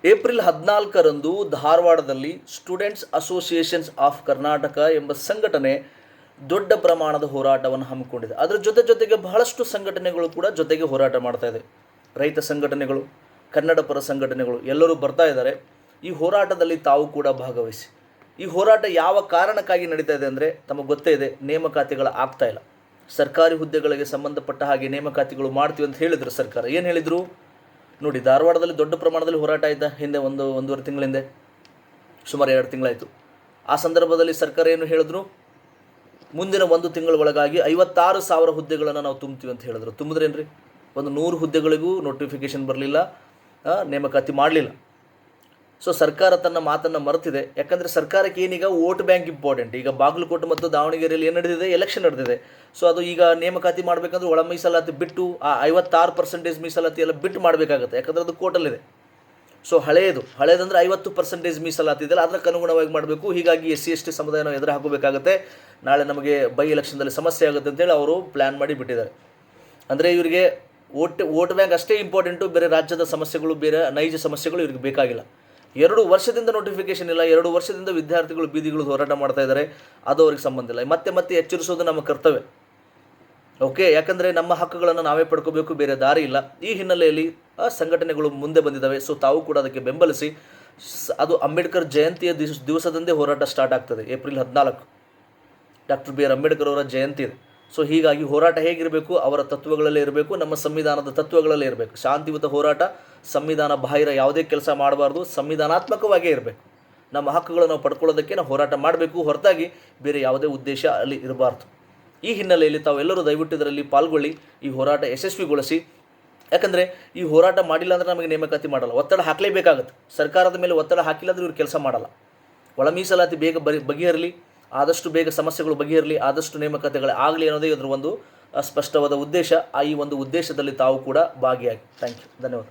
April 14ರಂದು ಧಾರವಾಡದಲ್ಲಿ students associations of Karnataka ಎಂಬ ಸಂಘಟನೆ ದೊಡ್ಡ ಪ್ರಮಾಣದ ಹೋರಾಟವನ್ನು ಹಮ್ಮಿಕೊಂಡಿದೆ. ಅದರ ಜೊತೆಗೆ ಬಹಳಷ್ಟು ಸಂಘಟನೆಗಳು ಕೂಡ ಜೊತೆಗೆ ಹೋರಾಟ ಮಾಡ್ತಾ ಇದೆ. ರೈತ ಸಂಘಟನೆಗಳು, ಕನ್ನಡ ಪರ ಸಂಘಟನೆಗಳು ಎಲ್ಲರೂ ಬರ್ತಾ ಇದ್ದಾರೆ. ಈ ಹೋರಾಟದಲ್ಲಿ ತಾವು ಕೂಡ ಭಾಗವಹಿಸಿ. ಈ ಹೋರಾಟ ಯಾವ ಕಾರಣಕ್ಕಾಗಿ ನಡೀತಾ ಇದೆ ಅಂದರೆ ತಮಗೆ ಗೊತ್ತೇ ಇದೆ, ನೇಮಕಾತಿಗಳು ಆಗ್ತಾ ಇಲ್ಲ. ಸರ್ಕಾರಿ ಹುದ್ದೆಗಳಿಗೆ ಸಂಬಂಧಪಟ್ಟ ಹಾಗೆ ನೇಮಕಾತಿಗಳು ಮಾಡ್ತೀವಿ ಅಂತ ಹೇಳಿದರು ಸರ್ಕಾರ. ಏನು ಹೇಳಿದರು ನೋಡಿ, ಧಾರವಾಡದಲ್ಲಿ ದೊಡ್ಡ ಪ್ರಮಾಣದಲ್ಲಿ ಹೋರಾಟ ಆಯಿತಾ ಹಿಂದೆ ಒಂದೂವರೆ ತಿಂಗಳ ಹಿಂದೆ, ಸುಮಾರು 2 ತಿಂಗಳಾಯಿತು. ಆ ಸಂದರ್ಭದಲ್ಲಿ ಸರ್ಕಾರ ಏನು ಹೇಳಿದ್ರು, ಮುಂದಿನ 1 ತಿಂಗಳ ಒಳಗಾಗಿ 56,000 ಹುದ್ದೆಗಳನ್ನು ನಾವು ತುಂಬ್ತೀವಿ ಅಂತ ಹೇಳಿದ್ರು. ತುಂಬಿದ್ರೇನ್ರಿ? ಒಂದು 100 ಹುದ್ದೆಗಳಿಗೂ ನೋಟಿಫಿಕೇಷನ್ ಬರಲಿಲ್ಲ, ನೇಮಕಾತಿ ಮಾಡಲಿಲ್ಲ. ಸೊ ಸರ್ಕಾರ ತನ್ನ ಮಾತನ್ನು ಮರೆತಿದೆ. ಯಾಕಂದರೆ ಸರ್ಕಾರಕ್ಕೆ ಏನೀಗ ವೋಟ್ ಬ್ಯಾಂಕ್ ಇಂಪಾರ್ಟೆಂಟ್. ಈಗ ಬಾಗಲಕೋಟೆ ಮತ್ತು ದಾವಣಗೆರೆಯಲ್ಲಿ ಏನು ನಡೆದಿದೆ, ಎಲೆಕ್ಷನ್ ನಡೆದಿದೆ. ಸೊ ಅದು ಈಗ ನೇಮಕಾತಿ ಮಾಡಬೇಕಂದ್ರೆ ಒಳ ಮೀಸಲಾತಿ ಬಿಟ್ಟು ಆ 56% ಮೀಸಲಾತಿ ಎಲ್ಲ ಬಿಟ್ಟು ಮಾಡಬೇಕಾಗುತ್ತೆ. ಯಾಕಂದರೆ ಅದು ಕೋರ್ಟಲ್ಲಿದೆ. ಸೊ ಹಳೆಯದಂದರೆ 50% ಮೀಸಲಾತಿ ಇದೆಯಲ್ಲ, ಅದಕ್ಕೆ ಅನುಗುಣವಾಗಿ ಮಾಡಬೇಕು. ಹೀಗಾಗಿ SC ST ಸಮುದಾಯನ ಎದುರು ಹಾಕಬೇಕಾಗುತ್ತೆ. ನಾಳೆ ನಮಗೆ ಬೈ ಎಲೆಕ್ಷನ್ದಲ್ಲಿ ಸಮಸ್ಯೆ ಆಗುತ್ತೆ ಅಂತೇಳಿ ಅವರು ಪ್ಲ್ಯಾನ್ ಮಾಡಿ ಬಿಟ್ಟಿದ್ದಾರೆ. ಅಂದರೆ ಇವರಿಗೆ ವೋಟ್ ಬ್ಯಾಂಕ್ ಅಷ್ಟೇ ಇಂಪಾರ್ಟೆಂಟು, ಬೇರೆ ರಾಜ್ಯದ ಸಮಸ್ಯೆಗಳು, ಬೇರೆ ನೈಜ ಸಮಸ್ಯೆಗಳು ಇವ್ರಿಗೆ ಬೇಕಾಗಿಲ್ಲ. 2 ವರ್ಷದಿಂದ ನೋಟಿಫಿಕೇಷನ್ ಇಲ್ಲ, 2 ವರ್ಷದಿಂದ ವಿದ್ಯಾರ್ಥಿಗಳು ಬೀದಿಗಳು ಹೋರಾಟ ಮಾಡ್ತಾ ಇದ್ದಾರೆ. ಅದು ಅವ್ರಿಗೆ ಸಂಬಂಧ ಇಲ್ಲ. ಮತ್ತೆ ಎಚ್ಚರಿಸೋದು ನಮ್ಮ ಕರ್ತವ್ಯ. ಓಕೆ, ಯಾಕಂದರೆ ನಮ್ಮ ಹಕ್ಕುಗಳನ್ನು ನಾವೇ ಪಡ್ಕೋಬೇಕು, ಬೇರೆ ದಾರಿ ಇಲ್ಲ. ಈ ಹಿನ್ನೆಲೆಯಲ್ಲಿ ಸಂಘಟನೆಗಳು ಮುಂದೆ ಬಂದಿದ್ದಾವೆ. ಸೊ ತಾವು ಕೂಡ ಅದಕ್ಕೆ ಬೆಂಬಲಿಸಿ. ಅದು ಅಂಬೇಡ್ಕರ್ ಜಯಂತಿಯ ದಿವಸದಂದೇ ಹೋರಾಟ ಸ್ಟಾರ್ಟ್ ಆಗ್ತದೆ. ಏಪ್ರಿಲ್ 14 ಡಾಕ್ಟರ್ BR ಅಂಬೇಡ್ಕರ್ ಅವರ ಜಯಂತಿ ಇದೆ. ಸೊ ಹೀಗಾಗಿ ಹೋರಾಟ ಹೇಗಿರಬೇಕು, ಅವರ ತತ್ವಗಳಲ್ಲೇ ಇರಬೇಕು, ನಮ್ಮ ಸಂವಿಧಾನದ ತತ್ವಗಳಲ್ಲೇ ಇರಬೇಕು. ಶಾಂತಿಯುತ ಹೋರಾಟ, ಸಂವಿಧಾನ ಬಾಹಿರ ಯಾವುದೇ ಕೆಲಸ ಮಾಡಬಾರ್ದು, ಸಂವಿಧಾನಾತ್ಮಕವಾಗೇ ಇರಬೇಕು. ನಮ್ಮ ಹಕ್ಕುಗಳನ್ನು ನಾವು ಪಡ್ಕೊಳ್ಳೋದಕ್ಕೆ ನಾವು ಹೋರಾಟ ಮಾಡಬೇಕು, ಹೊರತಾಗಿ ಬೇರೆ ಯಾವುದೇ ಉದ್ದೇಶ ಅಲ್ಲಿ ಇರಬಾರ್ದು. ಈ ಹಿನ್ನೆಲೆಯಲ್ಲಿ ತಾವೆಲ್ಲರೂ ದಯವಿಟ್ಟು ಇದರಲ್ಲಿ ಪಾಲ್ಗೊಳ್ಳಿ, ಈ ಹೋರಾಟ ಯಶಸ್ವಿಗೊಳಿಸಿ. ಯಾಕಂದರೆ ಈ ಹೋರಾಟ ಮಾಡಿಲ್ಲ ಅಂದರೆ ನಮಗೆ ನೇಮಕಾತಿ ಮಾಡಲ್ಲ. ಒತ್ತಡ ಹಾಕಲೇಬೇಕಾಗುತ್ತೆ. ಸರ್ಕಾರದ ಮೇಲೆ ಒತ್ತಡ ಹಾಕಿಲ್ಲ ಅಂದರೆ ಇವ್ರು ಕೆಲಸ ಮಾಡಲ್ಲ. ಒಳ ಮೀಸಲಾತಿ ಬೇಗ ಬಗೆಹರಲಿ, ಆದಷ್ಟು ಬೇಗ ಸಮಸ್ಯೆಗಳು ಬಗೆಹರಲಿ, ಆದಷ್ಟು ನೇಮಕಾತಿಗಳು ಆಗಲಿ ಅನ್ನೋದೇ ಇದರ ಒಂದು ಸ್ಪಷ್ಟವಾದ ಉದ್ದೇಶ. ಈ ಒಂದು ಉದ್ದೇಶದಲ್ಲಿ ತಾವು ಕೂಡ ಭಾಗಿಯಾಗಿ. ಥ್ಯಾಂಕ್ ಯು, ಧನ್ಯವಾದ.